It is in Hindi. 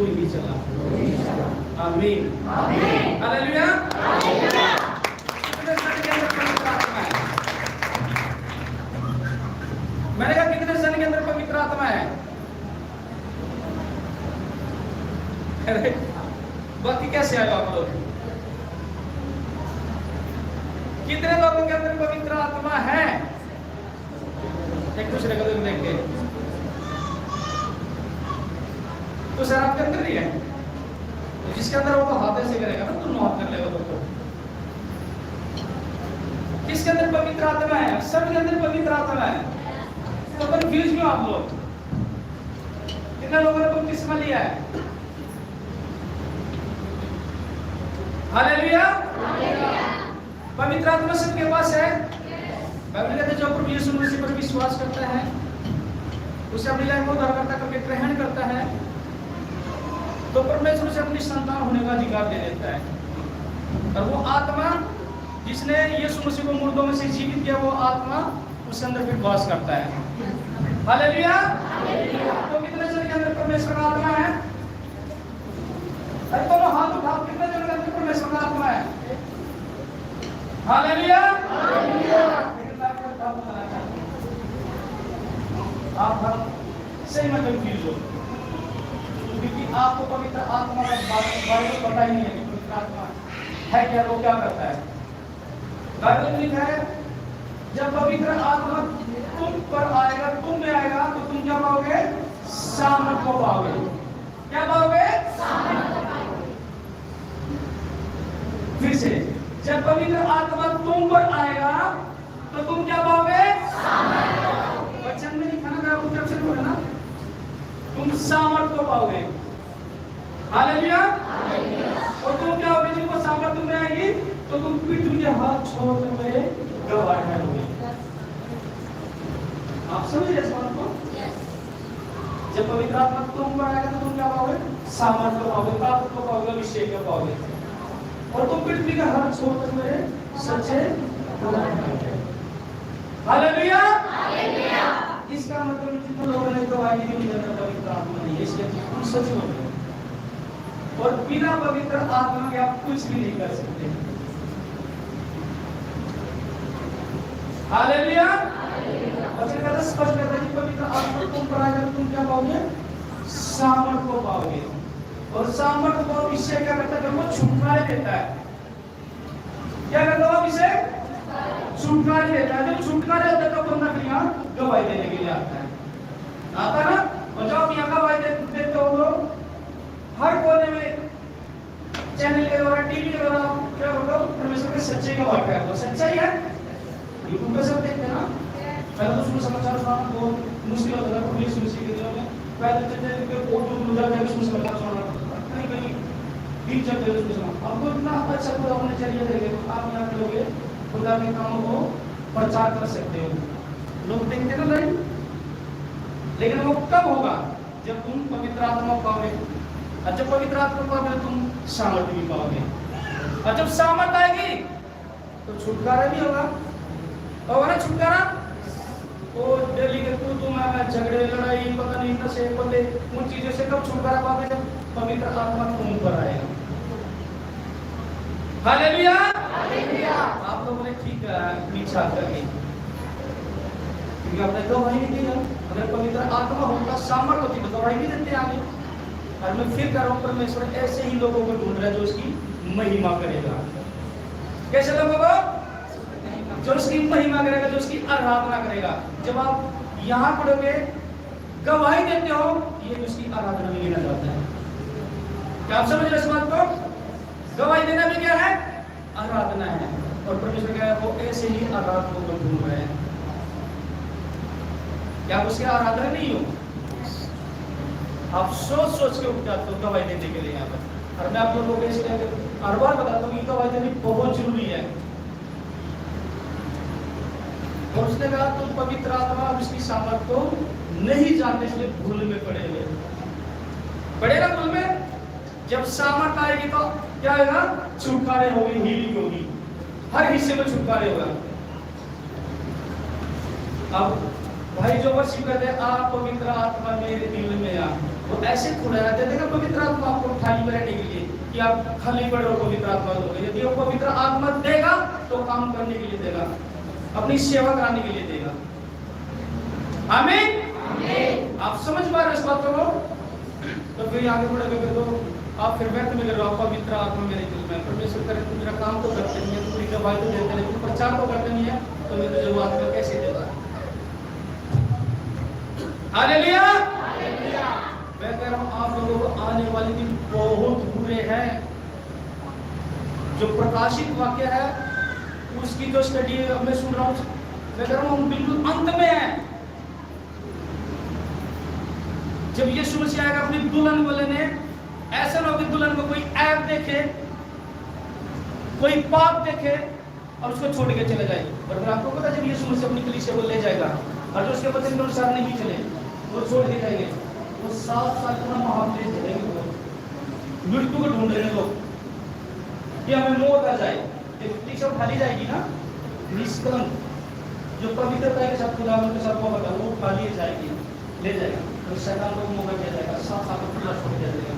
दूर ही चला। आमीन आमीन। हालेलुया। हालेलुया। कितने सन के अंदर पवित्र आत्मा है? मैंने कहा कितने सन के अंदर पवित्र आत्मा है? अरे बाकी कैसे आए आप लोग? कितने लोगों के अंदर पवित्र आत्मा है? एक दूसरे को देख के तो सर आपके अंदर ही है, तो जिसके अंदर वो हाथ ऐसे करेगा ना, तुम हाथ कर लेगा तो किसके अंदर पवित्र आत्मा है? सबके अंदर पवित्र आत्मा है। तो कंफ्यूज क्यों आप लोग? कितने लोगों ने बपतिस्मा लिया है? हालेलुया। पवित्र आत्मा सबके पास है। बाइबल कहते हैं जो प्रभु यीशु मसीह पर विश्वास करता है उसे अपनी लाइफ में उद्धारकर्ता करके ग्रहण करता है तो परमेश्वर से अपनी संतान होने का अधिकार दे देता है। और वो आत्मा जिसने यीशु मसीह को मुर्दों में से जीवित किया, वो आत्मा उसके अंदर फिर वास करता है। हालेलुया। तो कितने जन के अंदर परमेश्वर का आत्मा है? अरे दोनों हाथ उठाओ, कितने जन के अंदर परमेश्वर का आत्मा है? हालेलुया। आप हम सही में कंफ्यूज हो क्योंकि आपको पवित्र आत्मा का बारे में पता ही नहीं है कि पवित्र आत्मा है क्या, वो क्या करता है। बाइबल में लिखा है जब पवित्र आत्मा तुम पर आएगा, तुम में आएगा तो तुम क्या पाओगे? सामर्थ को पाओगे। क्या पाओगे? फिर से, जब पवित्र आत्मा तुम पर आएगा तो तुम क्या पाओगे? वचन में लिखा ना, आपको क्या बोला ना, तुम सामर्थ को पाओगे। हालेलुया। और तुम क्या होगे? जिनको सामर्थ में आएगी तो तुम पृथ्वी के हाथ छोड़कर मेरे गवाह ठहरोगे। आप समझ रहे इस बात को? जब पवित्र आत्मा तुम पर आएगा तो तुम क्या पाओगे? सामर्थ को पाओगे, ताकत को पाओगे, अभिषेक को पाओगे। और तुम पृथ्वी का हाथ छोड़कर मेरे सच्चे गवाह ठहरोगे। हालेलुया। हालेलुया। इसका मतलब कितने लोगों ने गवाही दी उनके अंदर पवित्र आत्मा नहीं है, इसलिए तुम सच हो गए। और बिना पवित्र आत्मा के आप कुछ भी नहीं कर सकते। हालेलुया। वचन कहता है स्पष्ट कहता है कि पवित्र आत्मा तुम पर आएगा तुम क्या पाओगे? सामर्थ को पाओगे। और सामर्थ को अभिषेक क्या करता है? वो छुटकारे देता है। क्या करता है अभिषेक? छुटकारे देता है। जब छुटकारे होता है तो बंदा फिर यहाँ गवाही देने के लिए आता है ना। और जब आप यहाँ गवाही देते हो तो हर कोने में चैनल के द्वारा, टीवी के द्वारा क्या होगा? परमेश्वर के सच्चे का वाक्य है। सच्चाई है। यूट्यूब पे सब देखते हैं ना। पहले तो उसमें समाचार सुनाना बहुत मुश्किल होता था प्रभु यीशु मसीह के दिनों में। पहले चैनल पे ऑडियो मिल जाता है, उसमें समाचार सुनाना कहीं कहीं बीच जाते हैं उसमें सुना। आपको इतना अच्छा खुदा होने चाहिए देखे तो आप यहाँ के लोगे खुदा के कामों को प्रचार कर सकते हो। लोग देखते ना लाइन, लेकिन वो कब होगा? जब तुम पवित्र आत्मा पाओगे। और जब पवित्र आत्मा पाओगे तुम सामर्थ भी पाओगे। और जब सामर्थ आएगी तो छुटकारा भी होगा। और ना छुटकारा वो डेली के तू मैं झगड़े लड़ाई पता नहीं नशे पते उन चीजों से कब छुटकारा पाओगे? जब पवित्र आत्मा तुम पर आएगा। हालेलुया। हालेलुया। आप लोगों ने ठीक पीछा करके क्योंकि आपने गवाही नहीं दी। अगर पवित्र आत्मा होता, सामर्थ होती तो गवाही नहीं देते आगे। और मैं फिर कह रहा हूं परमेश्वर ऐसे ही लोगों को ढूंढ रहा है जो उसकी महिमा करेगा। कैसे लोगों को? जो उसकी महिमा करेगा, जो उसकी आराधना करेगा। जब आप यहाँ पढ़ोगे गवाही देते हो, ये उसकी आराधना में गिना जाता है। क्या आप समझ रहे इस बात को? गवाही देना भी क्या है? आराधना है। और परमेश्वर क्या है? वो ऐसे ही आराधकों को ढूंढ रहे हैं। क्या उसके आराधना नहीं हो? आप सोच सोच के उठ जाते हो गवाही देने के लिए यहाँ पर। और मैं आप लोगों को इसलिए हर बार बताता हूँ कि गवाही देनी बहुत जरूरी है। और उसने कहा तुम पवित्र आत्मा और उसकी सामर्थ को नहीं जानते इसलिए भूल में पड़े हुए। पड़ेगा भूल में। जब सामर्थ आएगी तो क्या होगा? छुटकारे होगी, हीलिंग होगी, हर हिस्से में छुटकारे होगा। अब भाई जो वर्षिप करते हैं आप पवित्र आत्मा मेरे दिल में आ, वो ऐसे खुला रहते थे ना पवित्र आत्मा कि आप खाली पड़े हो पवित्र आत्मा दोगे। यदि वो पवित्र आत्मा देगा तो काम करने के लिए देगा, अपनी सेवा कराने के लिए देगा। आमीन। आप समझ पा रहे इस बात को? तो फिर आगे बढ़ेगा, फिर तो आप फिर व्यक्त में कर रहे हो पवित्र आत्मा मेरे दिल में। परमेश्वर करे तुम मेरा काम तो करते नहीं है, पूरी गवाही तो देते नहीं, प्रचार तो करते नहीं है, तो मैं तुझे वो आत्मा कैसे देगा? हालेलुया। मैं कह रहा हूँ आप लोगों को आने वाले दिन बहुत बुरे हैं। जो प्रकाशित वाक्य है उसकी जो स्टडी मैं सुन रहा हूँ, मैं कह रहा हूँ बिल्कुल अंत में है। जब यीशु मसीह आएगा अपनी दुल्हन को लेने, ऐसा ना हो कि दुल्हन को कोई ऐप देखे, कोई पाप देखे और उसको छोड़ के चले जाए। और फिर आपको पता जब यीशु मसीह अपनी कलीसिया को ले जाएगा और जो उसके वचन के अनुसार नहीं चले वो छोड़ के जाएंगे, वो 7 साल पूरा महाक्लेश झेलेंगे, मृत्यु को ढूंढ रहे लोग कि हमें मौत आ जाए। कलीसिया उठा ली जाएगी ना, निष्कलंक जो पवित्रता के साथ खुदावन के साथ मोहब्बत है वो उठा ली जाएगी, ले जाएगा। तो शैतान को मौका दिया जाएगा, 7 साल को खुला छोड़ दिया जाएगा।